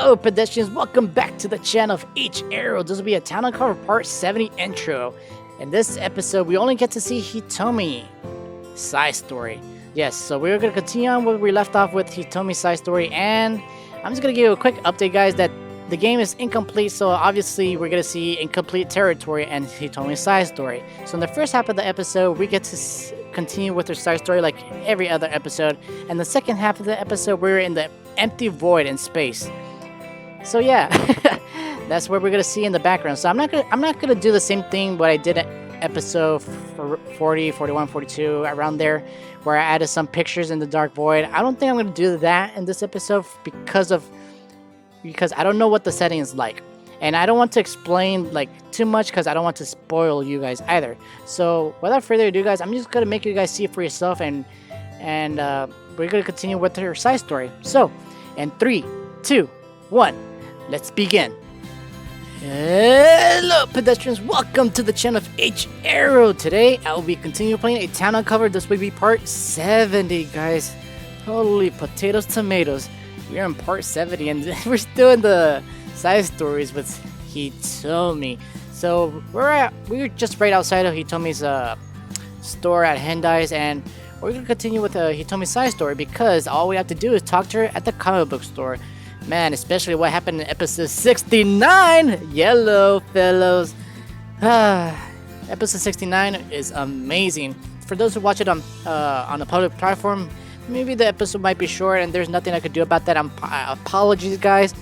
Hello pedestrians, welcome back to the channel of H-Ero. This will be a town uncover part 70 intro. In this episode, we only get to see Hitomi side story. Yes, so we're going to continue on where we left off with Hitomi's side story, and I'm just going to give you a quick update, guys, that the game is incomplete, so obviously we're going to see incomplete territory and Hitomi's side story. So in the first half of the episode, we get to continue with her side story like every other episode, and the second half of the episode, we're in the empty void in space. So yeah, that's what we're gonna see in the background. So I'm not gonna do the same thing what I did at episode 40, 41, 42, around there, where I added some pictures in the dark void. I don't think I'm gonna do that in this episode because I don't know what the setting is like, and I don't want to explain like too much because I don't want to spoil you guys either. So without further ado, guys, I'm just gonna make you guys see it for yourself, and we're gonna continue with her side story. So in 3, 2, 1. Let's begin. Hello pedestrians, welcome to the channel of H-Ero. Today I will be continuing playing a town uncover. This will be part 70, guys. Holy potatoes, tomatoes. We are in part 70 and we're still in the side stories with Hitomi. So we're just right outside of Hitomi's store at Hendai's, and we're gonna continue with Hitomi's side story because all we have to do is talk to her at the comic book store. Man, especially what happened in episode 69! Yellow fellows! Episode 69 is amazing. For those who watch it on a public platform, maybe the episode might be short and there's nothing I could do about that. Apologies, guys.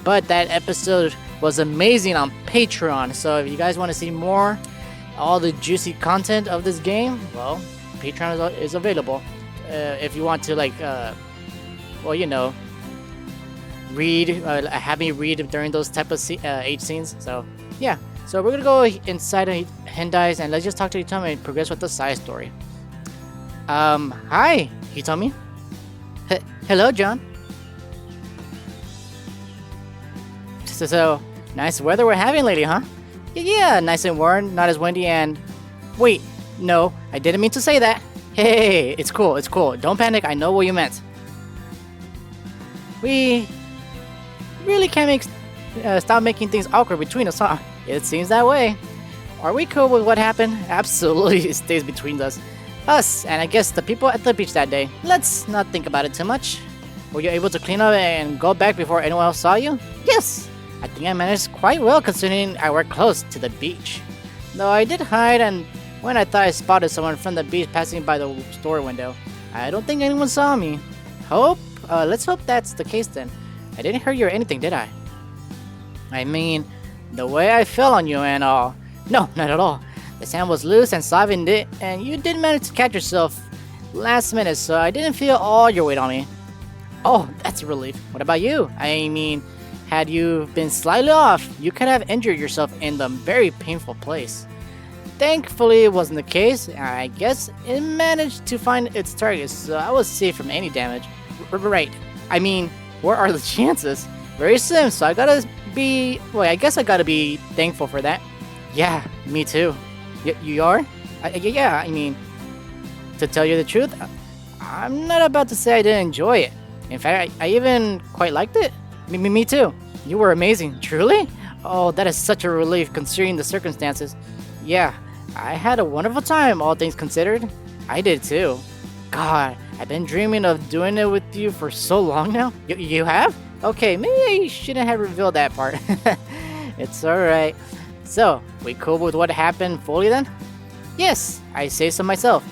But that episode was amazing on Patreon. So if you guys want to see more, all the juicy content of this game, well, Patreon is available. If you want to, like, well, you know, read, have me read during those type of age scenes. So yeah, so we're gonna go inside of Hendai's and let's just talk to Hitomi and progress with the side story. Hi Hitomi. Hello John. So nice weather we're having lately, huh? Yeah, nice and warm, not as windy, and wait, no, I didn't mean to say that. Hey, it's cool, don't panic, I know what you meant. We really can't stop making things awkward between us, huh? It seems that way. Are we cool with what happened? Absolutely, it stays between us, and I guess the people at the beach that day. Let's not think about it too much. Were you able to clean up and go back before anyone else saw you? Yes, I think I managed quite well considering I work close to the beach. Though I did hide, and when I thought I spotted someone from the beach passing by the store window, I don't think anyone saw me. Let's hope that's the case then. I didn't hurt you or anything, did I? I mean, the way I fell on you and all. No, not at all. The sand was loose and soft and you did manage to catch yourself last minute, so I didn't feel all your weight on me. Oh, that's a relief. What about you? I mean, had you been slightly off, you could have injured yourself in the very painful place. Thankfully, it wasn't the case. I guess it managed to find its target, so I was safe from any damage. Right. I mean, what are the chances? Very slim, so I guess I gotta be thankful for that. Yeah, me too. You are? Yeah, I mean, to tell you the truth, I'm not about to say I didn't enjoy it. In fact, I even quite liked it. Me too. You were amazing. Truly? Oh, that is such a relief considering the circumstances. Yeah, I had a wonderful time, all things considered. I did too. God, I've been dreaming of doing it with you for so long now. You have? Okay, maybe I shouldn't have revealed that part. It's alright. So, we cool with what happened fully then? Yes, I say so myself.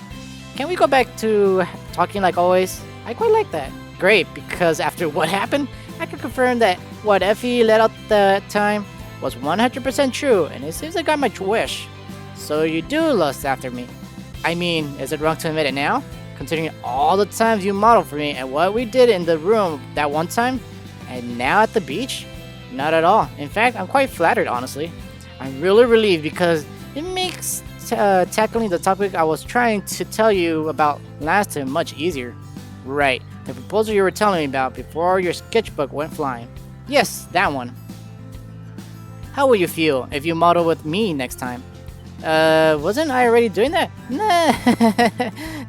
Can we go back to talking like always? I quite like that. Great, because after what happened, I can confirm that what Effie let out that time was 100% true, and it seems I got my wish. So you do lust after me. I mean, is it wrong to admit it now? Considering all the times you modeled for me and what we did in the room that one time, and now at the beach? Not at all. In fact, I'm quite flattered, honestly. I'm really relieved because it makes tackling the topic I was trying to tell you about last time much easier. Right, the proposal you were telling me about before your sketchbook went flying. Yes, that one. How will you feel if you model with me next time? Wasn't I already doing that? Nah.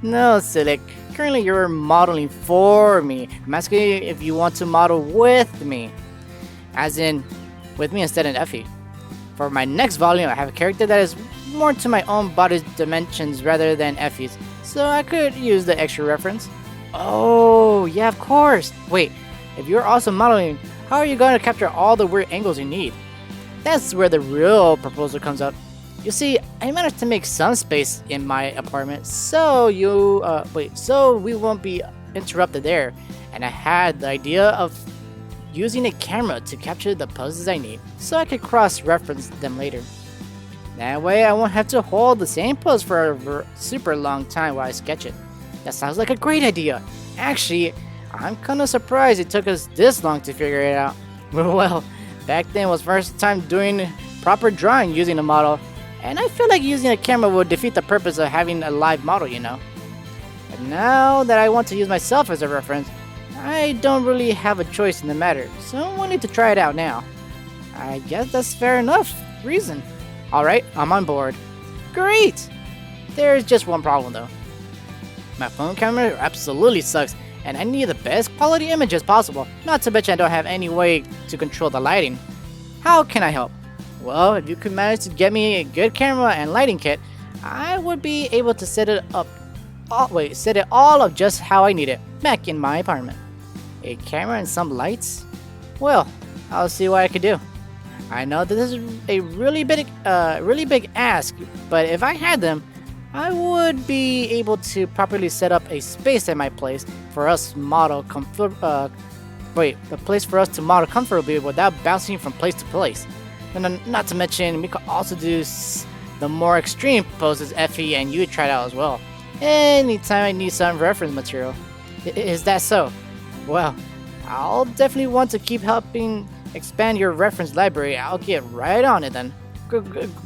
No, Silic. Currently you're modeling for me. I'm asking you if you want to model with me. as in with me instead of Effie. For my next volume, I have a character that is more to my own body's dimensions rather than Effie's, so I could use the extra reference. Oh, yeah, of course. Wait, if you're also modeling, how are you going to capture all the weird angles you need? That's where the real proposal comes up. You see, I managed to make some space in my apartment, so so we won't be interrupted there. And I had the idea of using a camera to capture the poses I need, so I could cross-reference them later. That way, I won't have to hold the same pose for a super long time while I sketch it. That sounds like a great idea. Actually, I'm kinda surprised it took us this long to figure it out. Well, back then was first time doing proper drawing using a model, and I feel like using a camera would defeat the purpose of having a live model, you know. But now that I want to use myself as a reference, I don't really have a choice in the matter, so I wanted to try it out now. I guess that's fair enough reason. Alright, I'm on board. Great! There's just one problem though. My phone camera absolutely sucks, and I need the best quality images possible, not to mention I don't have any way to control the lighting. How can I help? Well, if you could manage to get me a good camera and lighting kit, I would be able to set it all up just how I need it, back in my apartment. A camera and some lights? Well, I'll see what I can do. I know that this is a really big ask, but if I had them, I would be able to properly set up a space at my place for us model a place for us to model comfortably without bouncing from place to place. And not to mention, we could also do the more extreme poses Effie and you tried out as well. Anytime I need some reference material. Is that so? Well, I'll definitely want to keep helping expand your reference library. I'll get right on it then.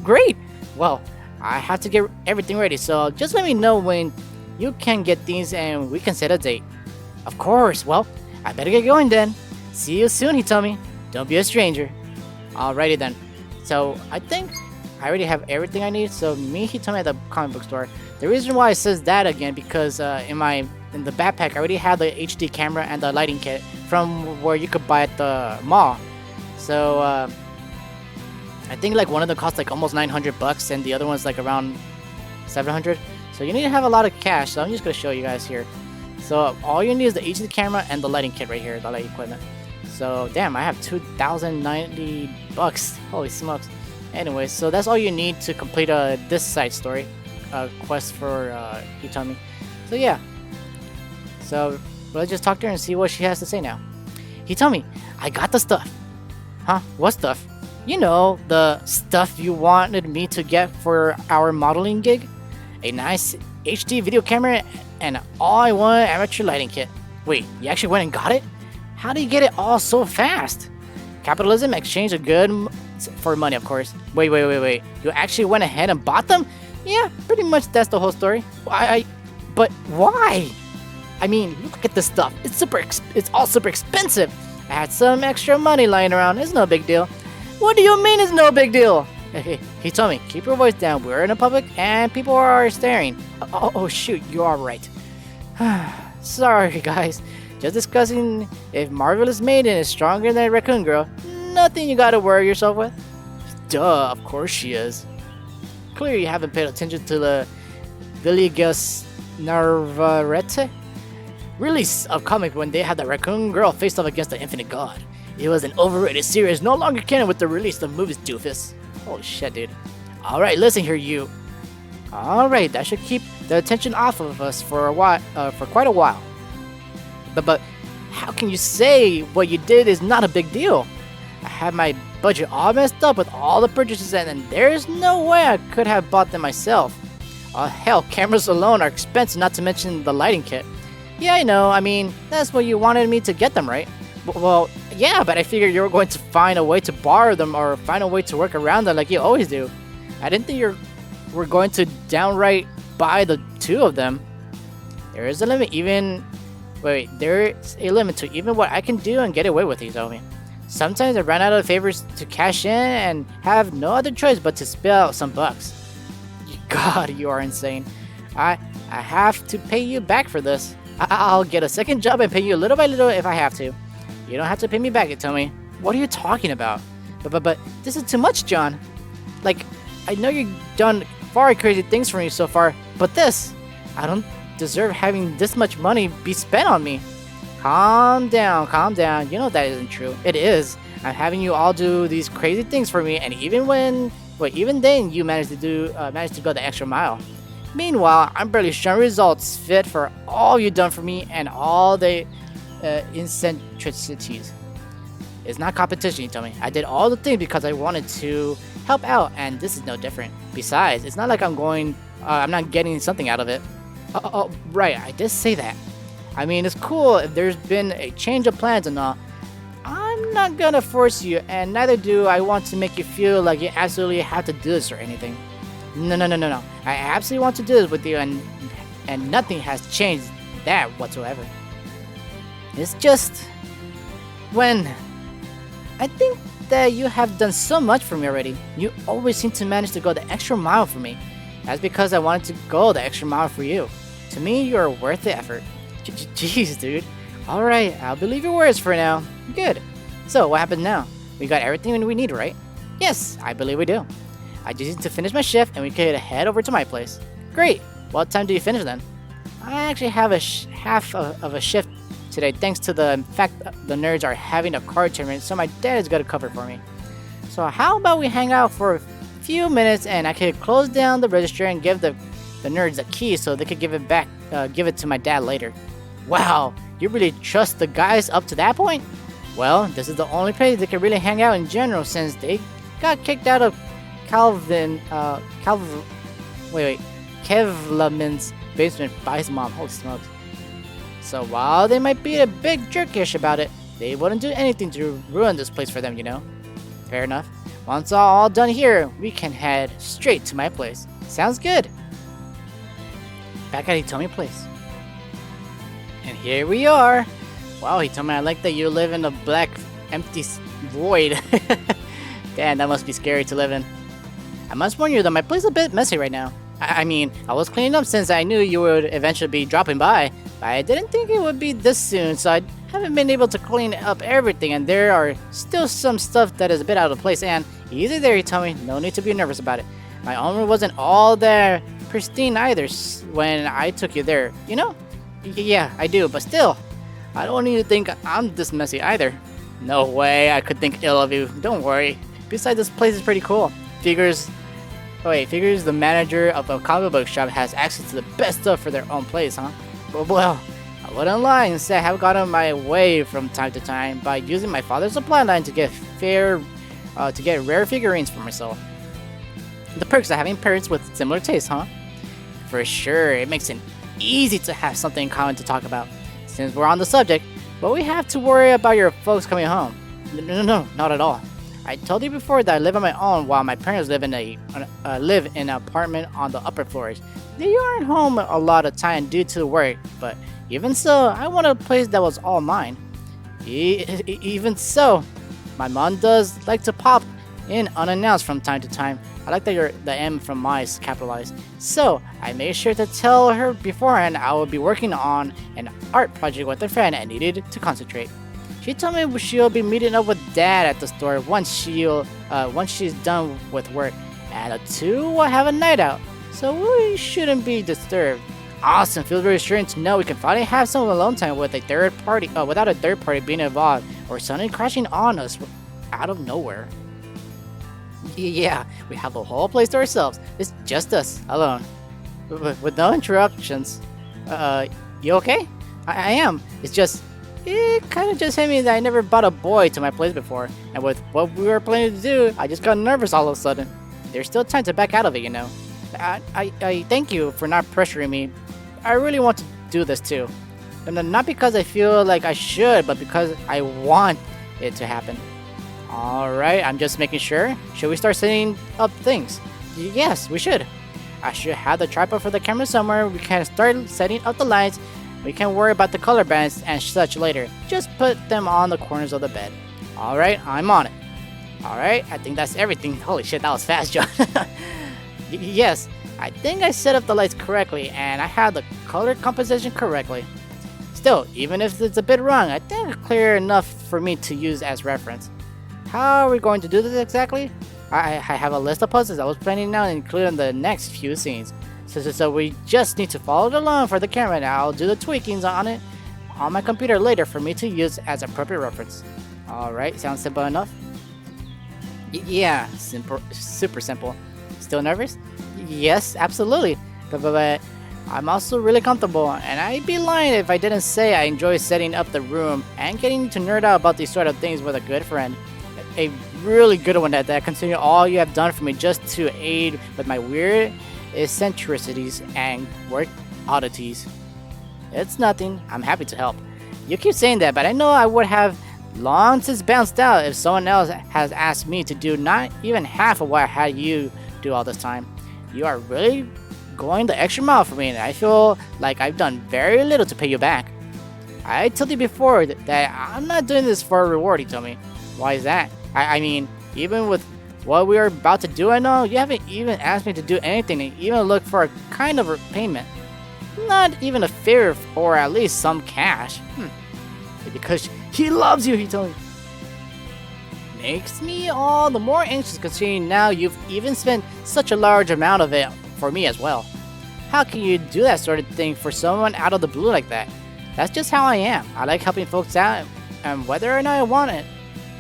Great! Well, I have to get everything ready, so just let me know when you can get these and we can set a date. Of course, well, I better get going then. See you soon, Hitomi. Don't be a stranger. Alrighty then. So, I think I already have everything I need, so me, Hitomi at the comic book store. The reason why it says that again, because in the backpack, I already have the HD camera and the lighting kit from where you could buy at the mall. So, I think like one of them costs like almost $900 and the other one's like around 700. So you need to have a lot of cash. So I'm just gonna show you guys here. So all you need is the HD camera and the lighting kit right here, the lighting equipment. So damn, I have $2,090. Holy smokes. Anyway, so that's all you need to complete this side story quest for Hitomi. So yeah. So let's just talk to her and see what she has to say now. Hitomi, I got the stuff. Huh? What stuff? You know, the stuff you wanted me to get for our modeling gig? A nice HD video camera and an all-in-one amateur lighting kit. Wait, you actually went and got it? How do you get it all so fast? Capitalism exchanged a good for money, of course. Wait. You actually went ahead and bought them? Yeah, pretty much that's the whole story. But why? I mean, look at this stuff. It's all super expensive. I had some extra money lying around. It's no big deal. What do you mean it's no big deal? Hey, Hitomi, keep your voice down. We're in a public and people are staring. Oh shoot, you are right. Sorry guys. Just discussing if Marvelous Maiden is stronger than Raccoon Girl. Nothing you gotta worry yourself with. Duh, of course she is. Clearly you haven't paid attention to the Villegas Narvarete release of comic when they had the Raccoon Girl faced off against the Infinite God. It was an overrated series, no longer canon with the release of movies, doofus. Holy shit, dude. Alright, listen here, you. Alright, that should keep the attention off of us for a while, for quite a while. But how can you say what you did is not a big deal? I had my budget all messed up with all the purchases and there's no way I could have bought them myself. Hell, cameras alone are expensive, not to mention the lighting kit. Yeah, I know, I mean, that's what you wanted me to get them, right? Well, yeah, but I figured you were going to find a way to borrow them or find a way to work around them like you always do. I didn't think you were going to downright buy the two of them. There is a limit there's a limit to even what I can do and get away with, Hitomi. Sometimes I run out of favors to cash in and have no other choice but to spill out some bucks. God, you are insane. I have to pay you back for this. I'll get a second job and pay you little by little if I have to. You don't have to pay me back, Hitomi. What are you talking about? But this is too much, John. Like, I know you've done far crazy things for me so far, but this, I don't deserve having this much money be spent on me. Calm down, calm down. You know that isn't true. It is. I'm having you all do these crazy things for me, and even then, you managed to go the extra mile. Meanwhile, I'm barely showing results fit for all you've done for me and all the eccentricities. It's not competition, you told me. I did all the things because I wanted to help out, and this is no different. Besides, it's not like I'm not getting something out of it. Oh, right, I did say that. I mean, it's cool if there's been a change of plans and all. I'm not gonna force you, and neither do I want to make you feel like you absolutely have to do this or anything. No. I absolutely want to do this with you, and nothing has changed that whatsoever. It's just when I think that you have done so much for me already. You always seem to manage to go the extra mile for me. That's because I wanted to go the extra mile for you. To me, you're worth the effort. Jeez, dude. Alright, I'll believe your words for now. Good. So, what happens now? We got everything we need, right? Yes, I believe we do. I just need to finish my shift and we could head over to my place. Great. What time do you finish then? I actually have a half of a shift today thanks to the fact that the nerds are having a card tournament, so my dad has got it covered for me. So how about we hang out for a few minutes and I could close down the register and give the nerds a key so they could give it to my dad later. Wow, you really trust the guys up to that point? Well, this is the only place they can really hang out in general since they got kicked out of Kevlamin's basement by his mom. Holy smokes. So while they might be a big jerkish about it, they wouldn't do anything to ruin this place for them, you know? Fair enough. Once all done here, we can head straight to my place. Sounds good. Back at Hitomi place. And here we are. Wow, Hitomi, I like that you live in a black, empty void. Damn, that must be scary to live in. I must warn you that my place is a bit messy right now. I mean, I was cleaning up since I knew you would eventually be dropping by, but I didn't think it would be this soon, so I haven't been able to clean up everything, and there are still some stuff that is a bit out of place, and easy there, Hitomi, no need to be nervous about it. My own room wasn't all that pristine either when I took you there, you know? Yeah, I do, but still, I don't need to think I'm this messy either. No way I could think ill of you, don't worry. Besides, this place is pretty cool. Figures the manager of a comic book shop has access to the best stuff for their own place, huh? But well, I wouldn't lie and say I have gotten my way from time to time by using my father's supply line to get rare figurines for myself. The perks of having parents with similar tastes, huh? For sure, it makes it easy to have something in common to talk about. Since we're on the subject, but we have to worry about your folks coming home. No, not at all. I told you before that I live on my own while my parents live in an apartment on the upper floors. They aren't home a lot of time due to work, but even so, I wanted a place that was all mine. Even so, my mom does like to pop in unannounced from time to time. I like that the M from my is capitalized. So, I made sure to tell her beforehand I would be working on an art project with a friend and needed to concentrate. She told me she'll be meeting up with Dad at the store once she's done with work, and the two will have a night out, so we shouldn't be disturbed. Awesome, feels reassuring to know we can finally have some alone time with without a third party being involved or suddenly crashing on us out of nowhere. Yeah, we have the whole place to ourselves. It's just us, alone, with no interruptions. You okay? I am. It kind of just hit me that I never brought a boy to my place before, and with what we were planning to do, I just got nervous all of a sudden. There's still time to back out of it, you know. I thank you for not pressuring me. I really want to do this too. And not because I feel like I should, but because I want it to happen. Alright, I'm just making sure. Should we start setting up things? Yes, we should. I should have the tripod for the camera somewhere. We can start setting up the lights. We can worry about the color bands and such later. Just put them on the corners of the bed. Alright, I'm on it. Alright, I think that's everything. Holy shit, that was fast, John. Yes, I think I set up the lights correctly and I have the color composition correctly. Still, even if it's a bit wrong, I think it's clear enough for me to use as reference. how are we going to do this exactly? I have a list of puzzles I was planning out and include in the next few scenes. So we just need to follow along for the camera, and I'll do the tweakings on it on my computer later for me to use as appropriate reference. Alright, sounds simple enough? Yeah, simple, super simple. Still nervous? Yes, absolutely. But I'm also really comfortable, and I'd be lying if I didn't say I enjoy setting up the room and getting to nerd out about these sort of things with a good friend. A really good one at that, considering all you have done for me just to aid with my weird eccentricities and work oddities. It's nothing. I'm happy to help. You keep saying that, but I know I would have long since bounced out if someone else has asked me to do not even half of what I had you do all this time. You are really going the extra mile for me, and I feel like I've done very little to pay you back. I told you before that I'm not doing this for a reward, Hitomi. Why is that? I mean, even with what we are about to do, I know you haven't even asked me to do anything and even look for a kind of repayment. Not even a favor, or at least some cash. Because he loves you, Hitomi. Makes me all the more anxious considering now you've even spent such a large amount of it for me as well. How can you do that sort of thing for someone out of the blue like that? That's just how I am. I like helping folks out, and whether or not I want it,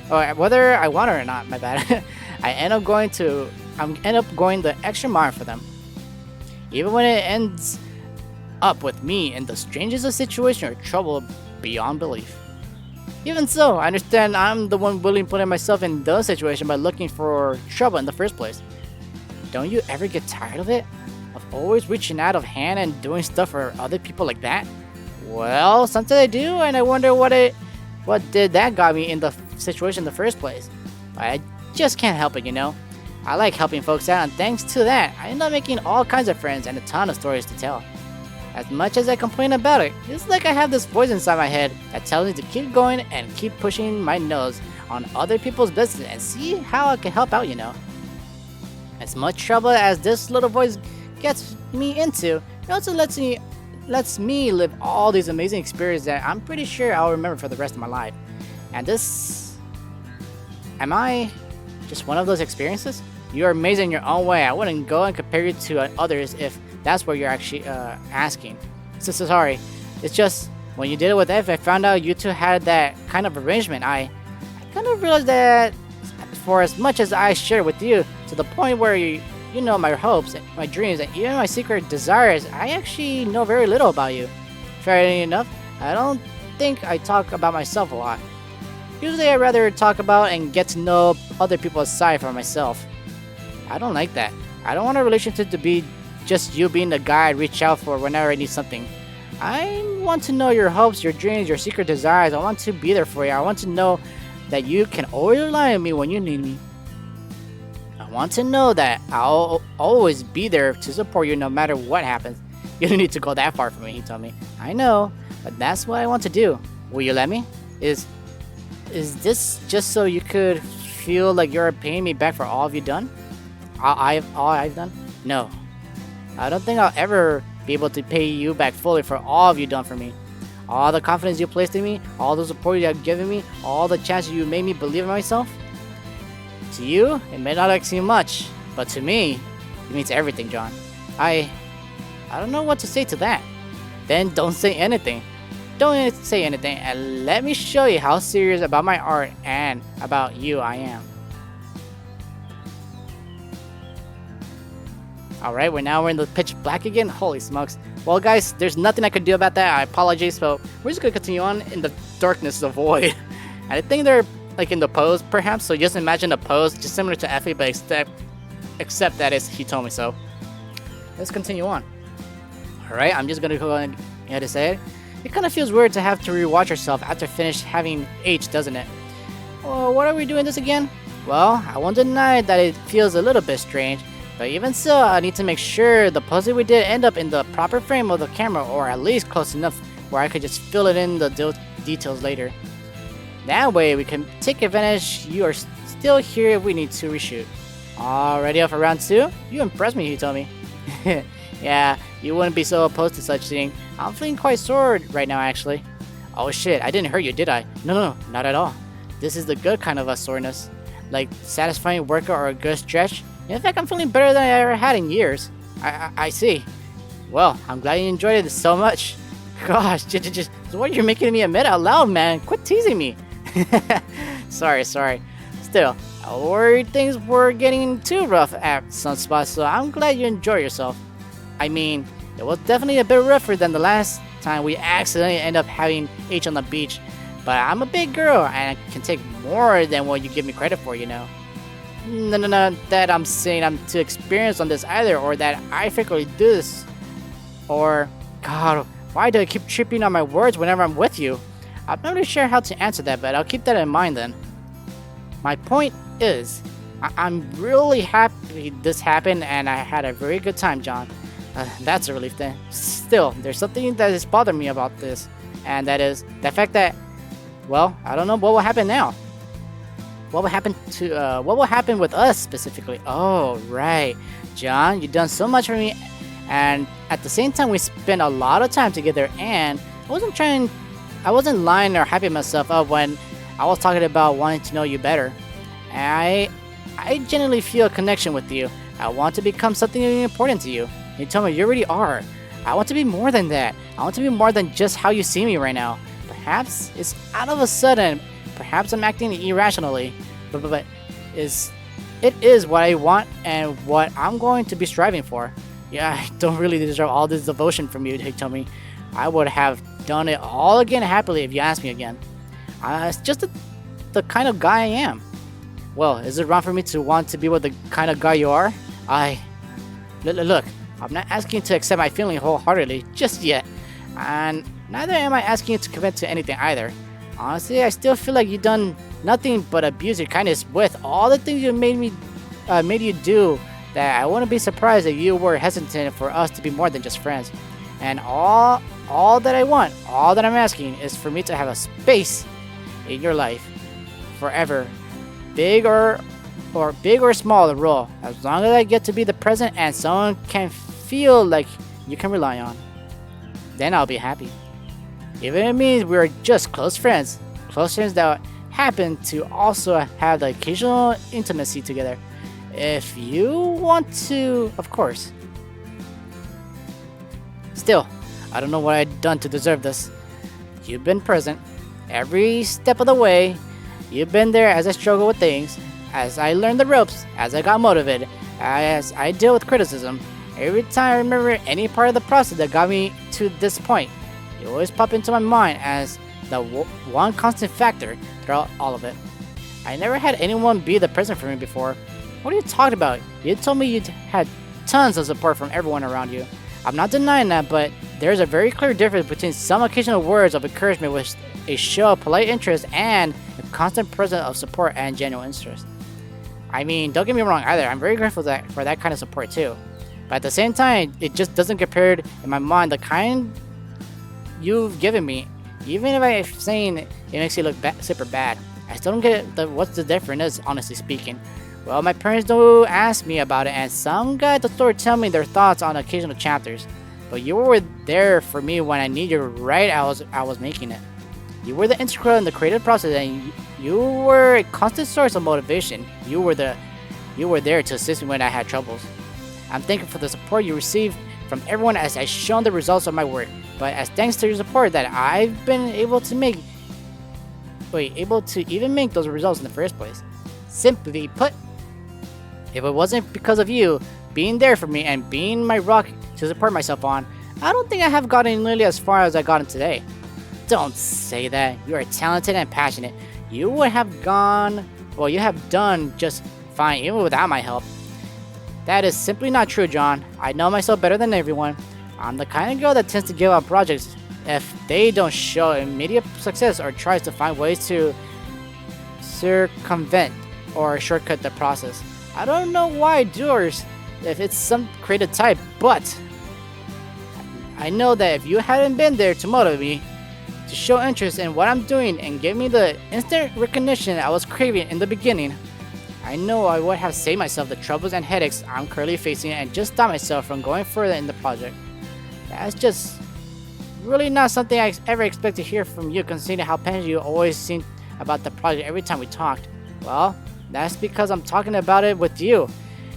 or whether I want it or not, my bad, I end up going the extra mile for them. Even when it ends up with me in the strangest of situations or trouble beyond belief. Even so, I understand I'm the one willing putting myself in those situations by looking for trouble in the first place. Don't you ever get tired of it? Of always reaching out of hand and doing stuff for other people like that? Well, sometimes I do, and I wonder what did that got me in the situation in the first place. But I just can't help it, you know? I like helping folks out, and thanks to that, I end up making all kinds of friends and a ton of stories to tell. As much as I complain about it, it's like I have this voice inside my head that tells me to keep going and keep pushing my nose on other people's business and see how I can help out, you know? As much trouble as this little voice gets me into, it also lets me live all these amazing experiences that I'm pretty sure I'll remember for the rest of my life. And am I just one of those experiences? You're amazing in your own way. I wouldn't go and compare you to others if that's what you're actually asking. So sorry. It's just, when you did it with F, I found out you two had that kind of arrangement. I kind of realized that for as much as I share with you, to the point where you know my hopes, my dreams, and even my secret desires, I actually know very little about you. Fairly enough, I don't think I talk about myself a lot. Usually I'd rather talk about and get to know other people aside from myself. I don't like that. I don't want a relationship to be just you being the guy I reach out for whenever I need something. I want to know your hopes, your dreams, your secret desires. I want to be there for you. I want to know that you can always rely on me when you need me. I want to know that I'll always be there to support you no matter what happens. You don't need to go that far for me, he told me. I know, but that's what I want to do. Will you let me? Is this just so you could feel like you're paying me back for all you've done? All I've done? No. I don't think I'll ever be able to pay you back fully for all you've done for me. All the confidence you placed in me, all the support you have given me, all the chances you made me believe in myself. To you, it may not seem much, but to me, it means everything, John. I don't know what to say to that. Then don't say anything. Don't say anything, and let me show you how serious about my art and about you I am. Alright, we're in the pitch black again. Holy smokes. Well, guys, there's nothing I could do about that. I apologize, but we're just gonna continue on in the darkness of the void. And I think they're like in the pose, perhaps. So just imagine a pose, just similar to Effie, but except that it's Hitomi. So let's continue on. Alright, I'm just gonna go ahead and say it. It kind of feels weird to have to rewatch yourself after finish having H, doesn't it? Well, what are we doing this again? Well, I won't deny that it feels a little bit strange. But even so, I need to make sure the puzzle we did end up in the proper frame of the camera, or at least close enough where I could just fill it in the details later. That way we can take advantage you are still here if we need to reshoot. All ready up for round 2? You impressed me, Hitomi. Yeah, you wouldn't be so opposed to such thing. I'm feeling quite sore right now, actually. Oh shit, I didn't hurt you, did I? No, not at all. This is the good kind of a soreness. like satisfying workout or a good stretch. In fact, I'm feeling better than I ever had in years. I see. Well, I'm glad you enjoyed it so much. Gosh, just what you're making me admit out loud, man. Quit teasing me. Sorry. Still, I worried things were getting too rough at some spots, so I'm glad you enjoy yourself. I mean, it was definitely a bit rougher than the last time we accidentally ended up having H on the beach. But I'm a big girl, and I can take more than what you give me credit for, you know. No, that I'm saying I'm too experienced on this either, or that I frequently do this. Or, God, why do I keep tripping on my words whenever I'm with you? I'm not really sure how to answer that, but I'll keep that in mind then. My point is, I'm really happy this happened, and I had a very good time, John. That's a relief then. Still, there's something that is bothering me about this, and that is the fact that, well, I don't know what will happen now. What will happen with us specifically? Oh, right. John, you've done so much for me, and at the same time, we spent a lot of time together, and I wasn't lying or hyping myself up when I was talking about wanting to know you better. And I genuinely feel a connection with you. I want to become something really important to you. You tell me you already are. I want to be more than that. I want to be more than just how you see me right now. Perhaps it's out of a sudden. Perhaps I'm acting irrationally, but it is what I want and what I'm going to be striving for. Yeah, I don't really deserve all this devotion from you, Hitomi. I would have done it all again happily if you asked me again. It's just the kind of guy I am. Well, is it wrong for me to want to be with the kind of guy you are? Look, I'm not asking you to accept my feeling wholeheartedly just yet, and neither am I asking you to commit to anything either. Honestly, I still feel like you've done nothing but abuse your kindness with all the things you made you do. That I wouldn't be surprised if you were hesitant for us to be more than just friends. And all that I want, all that I'm asking, is for me to have a space in your life forever, big or small the role, as long as I get to be the present and someone can feel like you can rely on. Then I'll be happy. Even if it means we're just close friends that happen to also have the occasional intimacy together. If you want to, of course. Still, I don't know what I've done to deserve this. You've been present every step of the way. You've been there as I struggle with things, as I learned the ropes, as I got motivated, as I deal with criticism. Every time I remember any part of the process that got me to this point, you always pop into my mind as the one constant factor throughout all of it. I never had anyone be the present for me before. What are you talking about? You told me you had tons of support from everyone around you. I'm not denying that, but there's a very clear difference between some occasional words of encouragement with a show of polite interest and a constant presence of support and genuine interest. I mean, don't get me wrong either. I'm very grateful for that kind of support too. But at the same time, it just doesn't compare in my mind the kind you've given me. Even if I'm saying it makes you look super bad, I still don't get what's the difference, honestly speaking. Well, my parents do ask me about it, and some guy at the store tell me their thoughts on occasional chapters. But you were there for me when I needed you right as I was making it. You were the integral in the creative process, and you were a constant source of motivation. You were there to assist me when I had troubles. I'm thankful for the support you received from everyone as I've shown the results of my work. But as thanks to your support that I've been able to even make those results in the first place. Simply put, if it wasn't because of you being there for me and being my rock to support myself on, I don't think I have gotten nearly as far as I gotten today. Don't say that. You are talented and passionate. You would have you have done just fine even without my help. That is simply not true, John. I know myself better than everyone. I'm the kind of girl that tends to give up projects if they don't show immediate success or tries to find ways to circumvent or shortcut the process. I don't know why I do or if it's some creative type, but I know that if you hadn't been there to motivate me, to show interest in what I'm doing and give me the instant recognition I was craving in the beginning, I know I would have saved myself the troubles and headaches I'm currently facing and just stopped myself from going further in the project. That's just really not something I ever expect to hear from you, considering how passionate you always seemed about the project every time we talked. Well, That's because I'm talking about it with you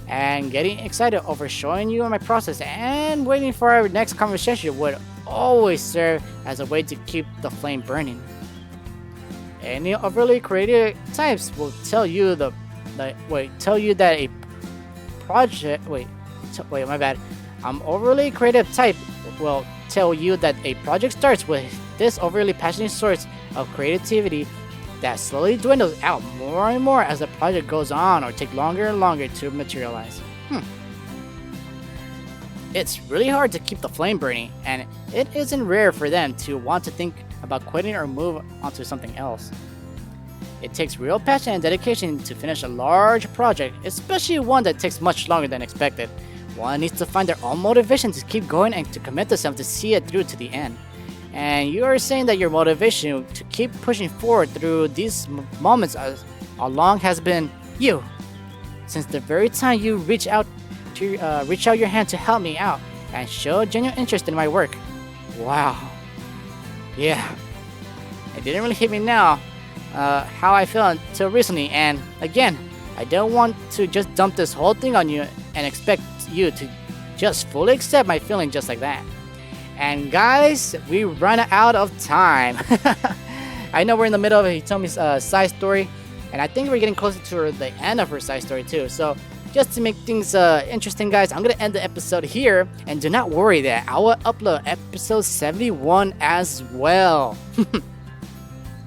and getting excited over showing you my process and waiting for our next conversation would always serve as a way to keep the flame burning. Any overly creative types will tell you tell you that a project wait my bad. Overly creative type will tell you that a project starts with this overly passionate source of creativity that slowly dwindles out more and more as the project goes on or take longer and longer to materialize. It's really hard to keep the flame burning, and it isn't rare for them to want to think about quitting or move onto something else. It takes real passion and dedication to finish a large project, especially one that takes much longer than expected. One needs to find their own motivation to keep going and to commit themselves to see it through to the end. And you are saying that your motivation to keep pushing forward through these moments as long has been you. Since the very time you reach out your hand to help me out and show genuine interest in my work. Wow. Yeah. It didn't really hit me now how I felt until recently, and again, I don't want to just dump this whole thing on you and expect you to just fully accept my feeling just like that. And guys, we run out of time. I know we're in the middle of Hitomi's side story, and I think we're getting closer to the end of her side story too. So just to make things interesting, guys, I'm gonna end the episode here, and do not worry that I will upload episode 71 as well.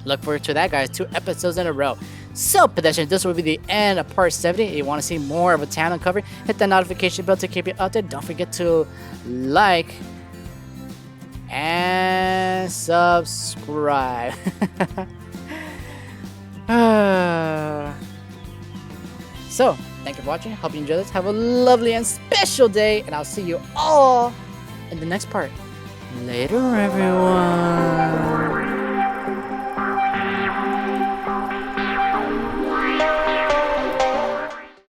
Look forward to that, guys. 2 episodes in a row. So, pedestrians, this will be the end of part 70. If you want to see more of a town uncovered, hit that notification bell to keep you updated. Don't forget to like and subscribe. So, thank you for watching. Hope you enjoyed this. Have a lovely and special day, and I'll see you all in the next part. Later, everyone.